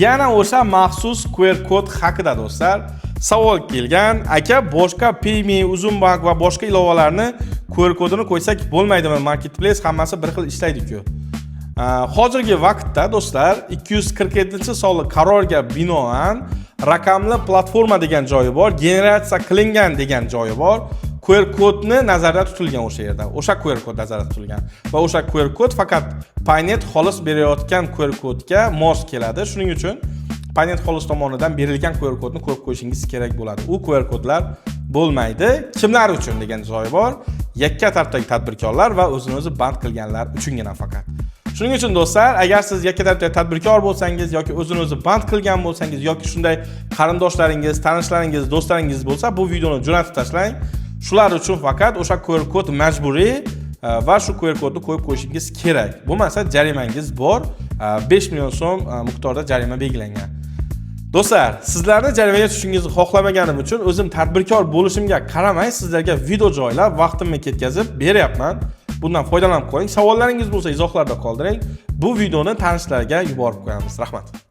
Yana o'sha maxsus QR kod haqida do'stlar savol kelgan. Aka, boshqa Payme, Uzunbank va boshqa ilovalarni QR kodini qo'ysak bo'lmaydimi? Marketplace hammasi bir xil ishlaydi-ku. Hozirgi vaqtda do'stlar 247-sonli qarorga binoan raqamli platforma degan joyi bor, generatsiya qilingan degan joyi bor. QR kodni nazarda tutilgan o'sha yerda. O'sha QR kod nazarda tutilgan va o'sha QR kod faqat Paynet xolis berayotgan QR kodga mos keladi. Shuning uchun Paynet xolis tomonidan berilgan QR kodni ko'rib qo'yishingiz kerak bo'ladi. U QR kodlar bo'lmaydi. Kimlar uchun degan joyi bor? Yakka tartibdagi tadbirkorlar va o'zini-o'zi band qilganlar uchungina faqat. Shuning uchun do'stlar, agar siz yakka tartibdagi tadbirkor bo'lsangiz yoki o'zini-o'zi band qilgan bo'lsangiz yoki shunday qarindoshlaringiz, tanishlaringiz, do'stlaringiz bo'lsa, bu videoni jo'natib tashlang. Shular uchun faqat o'sha QR kod majburiy va shu QR kodni qo'yib qo'yishingiz kerak. Bo'lmasa jarimangiz bor. 5 million so'm miqdorda jarima belgilangan. Do'stlar, sizlarni jarimaga tushishingizni xohlamaganim uchun o'zim tadbirkor bo'lishimga qaramay sizlarga video joylab, vaqtimni ketkazib beryapman. Bundan foydalanib qo'ying. Savollaringiz bo'lsa izohlarda qoldiring. Bu videoni tanishlarga yuborib qo'yamiz. Rahmat.